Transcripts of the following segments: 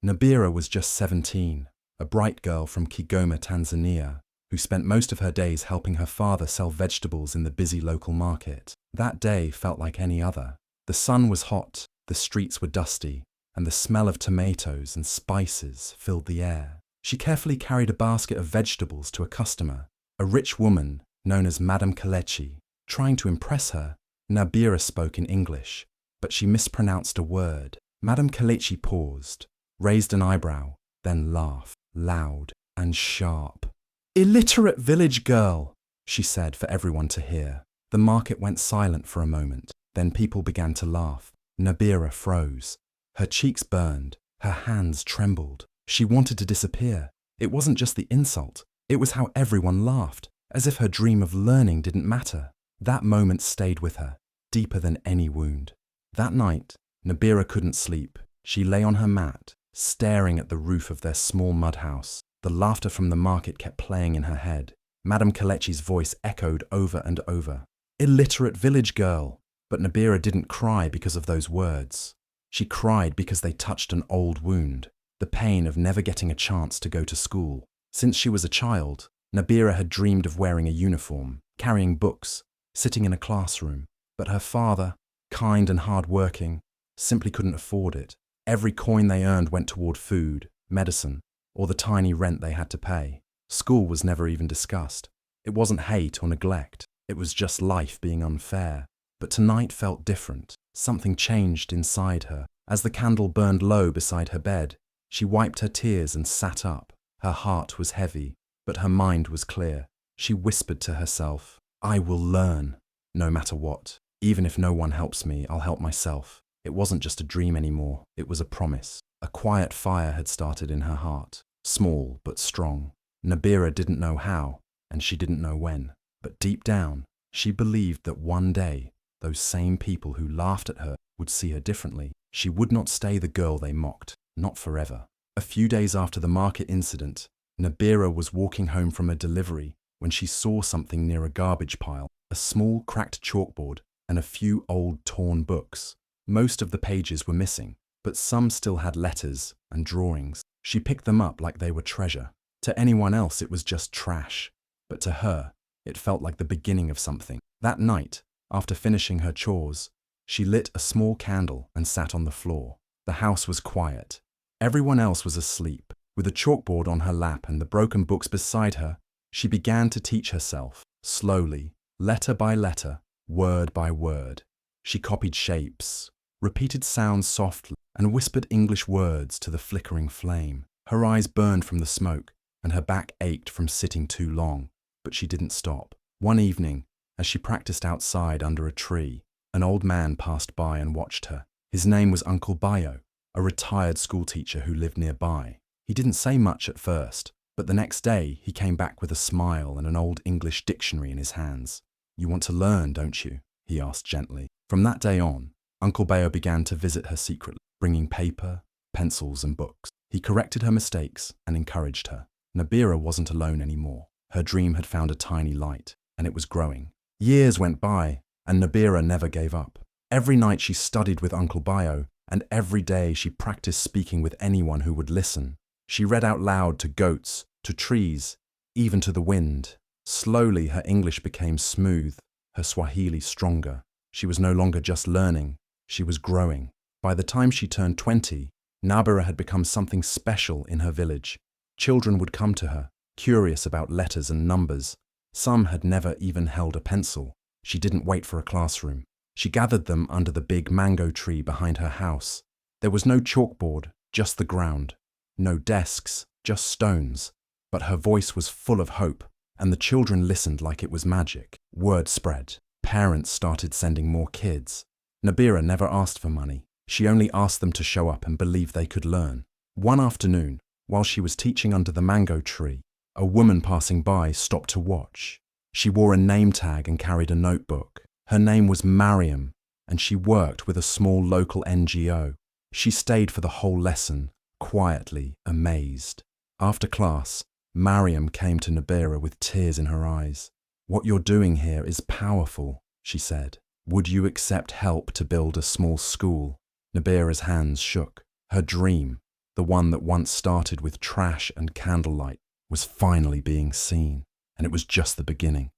Nabira was just 17, a bright girl from Kigoma, Tanzania, who spent most of her days helping her father sell vegetables in the busy local market. That day felt like any other. The sun was hot, the streets were dusty, and the smell of tomatoes and spices filled the air. She carefully carried a basket of vegetables to a customer, a rich woman known as Madame Kalechi. Trying to impress her, Nabira spoke in English, but she mispronounced a word. Madame Kalechi paused, raised an eyebrow, then laughed, loud and sharp. "Illiterate village girl," she said for everyone to hear. The market went silent for a moment, then people began to laugh. Nabira froze. Her cheeks burned, her hands trembled. She wanted to disappear. It wasn't just the insult, it was how everyone laughed, as if her dream of learning didn't matter. That moment stayed with her, deeper than any wound. That night, Nabira couldn't sleep. She lay on her mat, staring at the roof of their small mud house. The laughter from the market kept playing in her head. Madame Kalechi's voice echoed over and over. "Illiterate village girl." But Nabira didn't cry because of those words. She cried because they touched an old wound, the pain of never getting a chance to go to school. Since she was a child, Nabira had dreamed of wearing a uniform, carrying books, sitting in a classroom. But her father, kind and hard-working, simply couldn't afford it. Every coin they earned went toward food, medicine, or the tiny rent they had to pay. School was never even discussed. It wasn't hate or neglect. It was just life being unfair. But tonight felt different. Something changed inside her. As the candle burned low beside her bed, she wiped her tears and sat up. Her heart was heavy, but her mind was clear. She whispered to herself, "I will learn, no matter what. Even if no one helps me, I'll help myself." It wasn't just a dream anymore, it was a promise. A quiet fire had started in her heart, small but strong. Nabira didn't know how, and she didn't know when. But deep down, she believed that one day, those same people who laughed at her would see her differently. She would not stay the girl they mocked, not forever. A few days after the market incident, Nabira was walking home from a delivery when she saw something near a garbage pile, a small cracked chalkboard and a few old torn books. Most of the pages were missing, but some still had letters and drawings. She picked them up like they were treasure. To anyone else it was just trash, but to her, it felt like the beginning of something. That night, after finishing her chores, she lit a small candle and sat on the floor. The house was quiet. Everyone else was asleep. With a chalkboard on her lap and the broken books beside her, she began to teach herself, slowly, letter by letter, word by word. She copied shapes, repeated sounds softly, and whispered English words to the flickering flame. Her eyes burned from the smoke, and her back ached from sitting too long. But she didn't stop. One evening, as she practiced outside under a tree, an old man passed by and watched her. His name was Uncle Bayo, a retired schoolteacher who lived nearby. He didn't say much at first, but the next day he came back with a smile and an old English dictionary in his hands. "You want to learn, don't you?" he asked gently. From that day on, Uncle Bayo began to visit her secretly, bringing paper, pencils and books. He corrected her mistakes and encouraged her. Nabira wasn't alone anymore. Her dream had found a tiny light, and it was growing. Years went by, and Nabira never gave up. Every night she studied with Uncle Bayo, and every day she practiced speaking with anyone who would listen. She read out loud to goats, to trees, even to the wind. Slowly her English became smooth, her Swahili stronger. She was no longer just learning, she was growing. By the time she turned 20, Nabira had become something special in her village. Children would come to her, curious about letters and numbers. Some had never even held a pencil. She didn't wait for a classroom. She gathered them under the big mango tree behind her house. There was no chalkboard, just the ground. No desks, just stones. But her voice was full of hope, and the children listened like it was magic. Word spread. Parents started sending more kids. Nabira never asked for money. She only asked them to show up and believe they could learn. One afternoon, while she was teaching under the mango tree, a woman passing by stopped to watch. She wore a name tag and carried a notebook. Her name was Mariam, and she worked with a small local NGO. She stayed for the whole lesson, quietly amazed. After class, Mariam came to Nabira with tears in her eyes. "What you're doing here is powerful," she said. "Would you accept help to build a small school?" Nabira's hands shook. Her dream, the one that once started with trash and candlelight, was finally being seen. And it was just the beginning.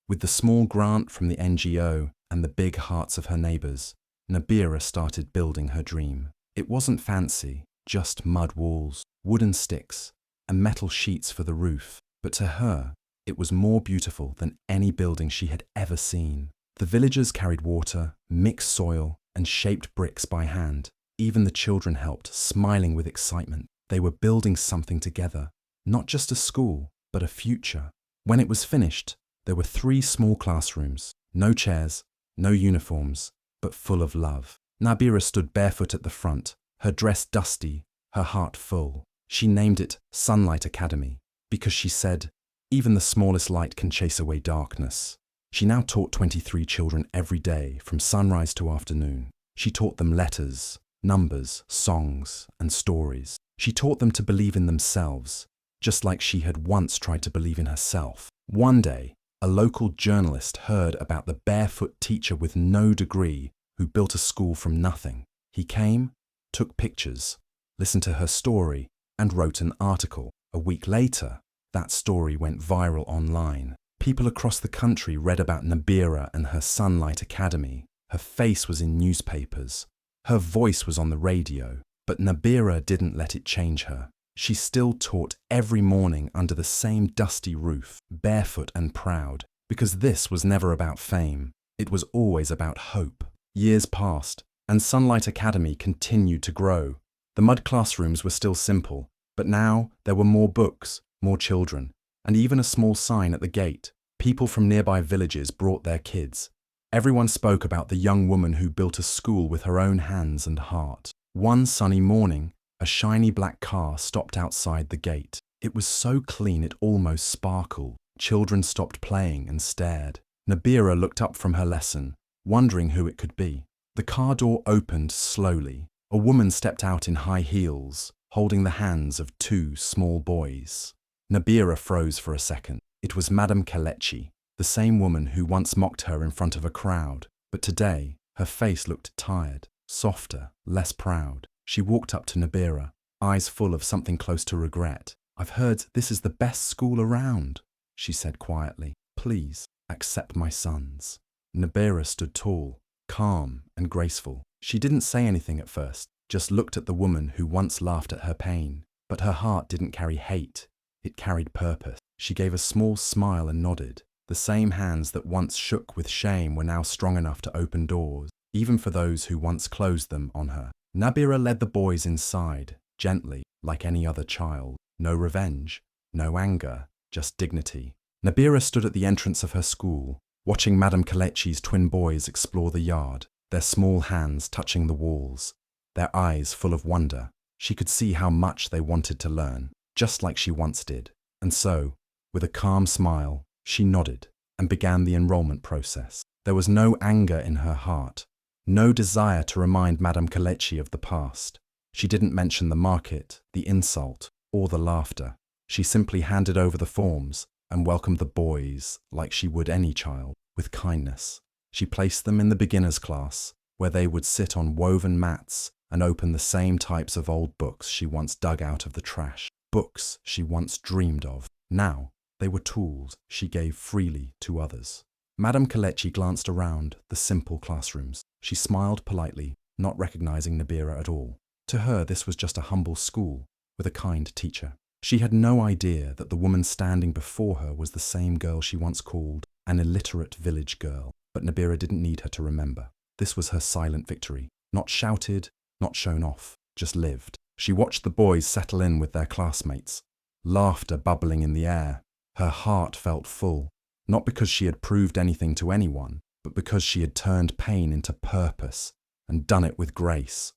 With the small grant from the NGO and the big hearts of her neighbours, Nabira started building her dream. It wasn't fancy, just mud walls, wooden sticks, and metal sheets for the roof. But to her, it was more beautiful than any building she had ever seen. The villagers carried water, mixed soil, and shaped bricks by hand. Even the children helped, smiling with excitement. They were building something together, not just a school, but a future. When it was finished, there were 3 small classrooms, no chairs, no uniforms, but full of love. Nabira stood barefoot at the front, her dress dusty, her heart full. She named it Sunlight Academy because she said, even the smallest light can chase away darkness. She now taught 23 children every day from sunrise to afternoon. She taught them letters, numbers, songs, and stories. She taught them to believe in themselves, just like she had once tried to believe in herself. One day, a local journalist heard about the barefoot teacher with no degree who built a school from nothing. He came, took pictures, listened to her story, and wrote an article. A week later, that story went viral online. People across the country read about Nabira and her Sunlight Academy. Her face was in newspapers. Her voice was on the radio. But Nabira didn't let it change her. She still taught every morning under the same dusty roof, barefoot and proud, because this was never about fame. It was always about hope. Years passed, and Sunlight Academy continued to grow. The mud classrooms were still simple, but now there were more books, more children, and even a small sign at the gate. People from nearby villages brought their kids. Everyone spoke about the young woman who built a school with her own hands and heart. One sunny morning, a shiny black car stopped outside the gate. It was so clean it almost sparkled. Children stopped playing and stared. Nabira looked up from her lesson, wondering who it could be. The car door opened slowly. A woman stepped out in high heels, holding the hands of 2 small boys. Nabira froze for a second. It was Madame Kelechi, the same woman who once mocked her in front of a crowd. But today, her face looked tired, softer, less proud. She walked up to Nabira, eyes full of something close to regret. "I've heard this is the best school around," she said quietly. "Please, accept my sons." Nabira stood tall, calm and graceful. She didn't say anything at first, just looked at the woman who once laughed at her pain. But her heart didn't carry hate, it carried purpose. She gave a small smile and nodded. The same hands that once shook with shame were now strong enough to open doors, even for those who once closed them on her. Nabira led the boys inside, gently, like any other child. No revenge, no anger, just dignity. Nabira stood at the entrance of her school, watching Madame Kelechi's twin boys explore the yard, their small hands touching the walls, their eyes full of wonder. She could see how much they wanted to learn, just like she once did. And so, with a calm smile, she nodded and began the enrollment process. There was no anger in her heart, no desire to remind Madame Kelechi of the past. She didn't mention the market, the insult, or the laughter. She simply handed over the forms and welcomed the boys like she would any child, with kindness. She placed them in the beginners class, where they would sit on woven mats and open the same types of old books she once dug out of the trash, books she once dreamed of. Now, they were tools she gave freely to others. Madame Kelechi glanced around the simple classrooms. She smiled politely, not recognizing Nabira at all. To her, this was just a humble school with a kind teacher. She had no idea that the woman standing before her was the same girl she once called an illiterate village girl. But Nabira didn't need her to remember. This was her silent victory. Not shouted, not shown off, just lived. She watched the boys settle in with their classmates, laughter bubbling in the air. Her heart felt full, not because she had proved anything to anyone, but because she had turned pain into purpose and done it with grace.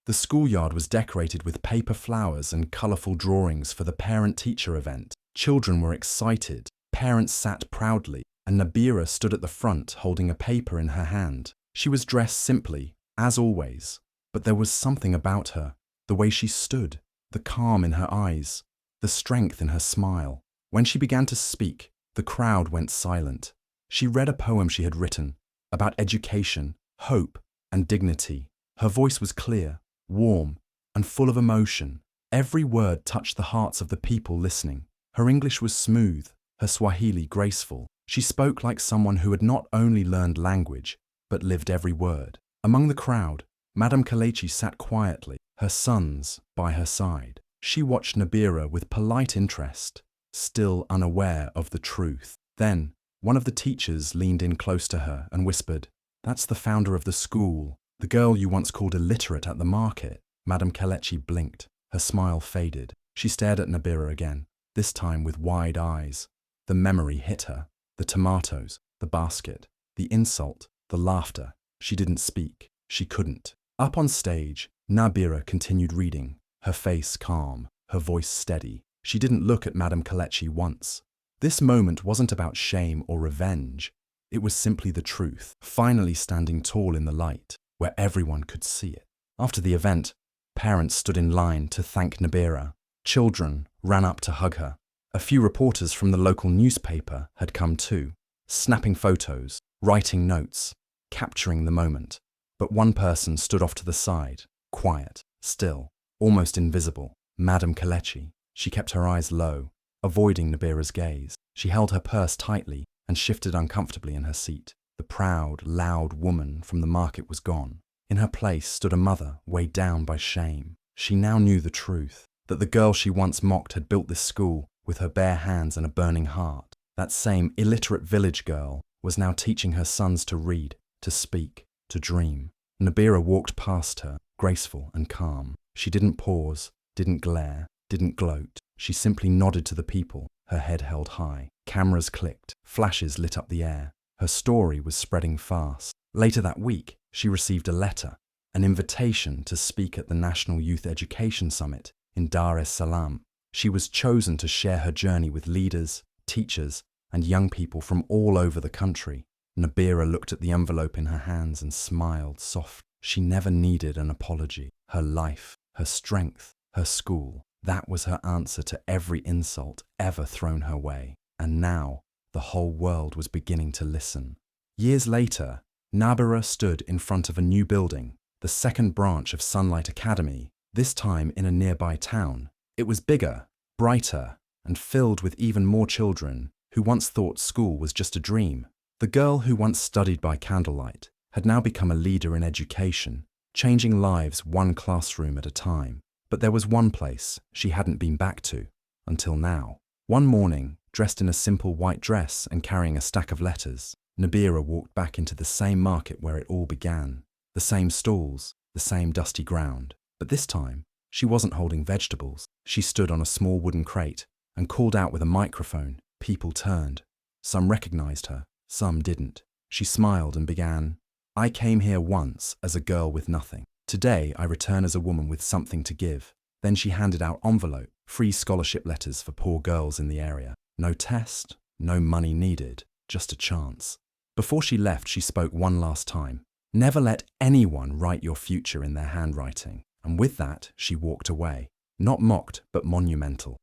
The schoolyard was decorated with paper flowers and colourful drawings for the parent-teacher event. Children were excited, parents sat proudly, and Nabira stood at the front holding a paper in her hand. She was dressed simply, as always, but there was something about her, the way she stood, the calm in her eyes, the strength in her smile. When she began to speak, the crowd went silent. She read a poem she had written about education, hope, and dignity. Her voice was clear, warm, and full of emotion. Every word touched the hearts of the people listening. Her English was smooth, her Swahili graceful. She spoke like someone who had not only learned language, but lived every word. Among the crowd, Madame Kelechi sat quietly, her sons by her side. She watched Nabira with polite interest, still unaware of the truth. Then, one of the teachers leaned in close to her and whispered, "That's the founder of the school, the girl you once called illiterate at the market." Madame Kelechi blinked. Her smile faded. She stared at Nabira again, this time with wide eyes. The memory hit her. The tomatoes, the basket, the insult, the laughter. She didn't speak. She couldn't. Up on stage, Nabira continued reading, her face calm, her voice steady. She didn't look at Madame Kelechi once. This moment wasn't about shame or revenge. It was simply the truth, finally standing tall in the light, where everyone could see it. After the event, parents stood in line to thank Nabira. Children ran up to hug her. A few reporters from the local newspaper had come too, snapping photos, writing notes, capturing the moment. But one person stood off to the side, quiet, still, almost invisible. Madame Kelechi. She kept her eyes low, avoiding Nabira's gaze. She held her purse tightly and shifted uncomfortably in her seat. The proud, loud woman from the market was gone. In her place stood a mother weighed down by shame. She now knew the truth, that the girl she once mocked had built this school with her bare hands and a burning heart. That same illiterate village girl was now teaching her sons to read, to speak, to dream. Nabira walked past her, graceful and calm. She didn't pause, didn't glare, didn't gloat. She simply nodded to the people, her head held high. Cameras clicked, flashes lit up the air. Her story was spreading fast. Later that week, she received a letter, an invitation to speak at the National Youth Education Summit in Dar es Salaam. She was chosen to share her journey with leaders, teachers, and young people from all over the country. Nabira looked at the envelope in her hands and smiled softly. She never needed an apology. Her life, her strength, her school, that was her answer to every insult ever thrown her way. And now, the whole world was beginning to listen. Years later, Nabira stood in front of a new building, the second branch of Sunlight Academy, this time in a nearby town. It was bigger, brighter, and filled with even more children who once thought school was just a dream. The girl who once studied by candlelight had now become a leader in education, changing lives one classroom at a time. But there was one place she hadn't been back to, until now. One morning, dressed in a simple white dress and carrying a stack of letters, Nabira walked back into the same market where it all began. The same stalls, the same dusty ground. But this time, she wasn't holding vegetables. She stood on a small wooden crate and called out with a microphone. People turned. Some recognized her, some didn't. She smiled and began, "I came here once as a girl with nothing. Today I return as a woman with something to give." Then she handed out envelope, free scholarship letters for poor girls in the area. No test, no money needed, just a chance. Before she left, she spoke one last time. Never let anyone write your future in their handwriting. And with that, she walked away. Not mocked, but monumental.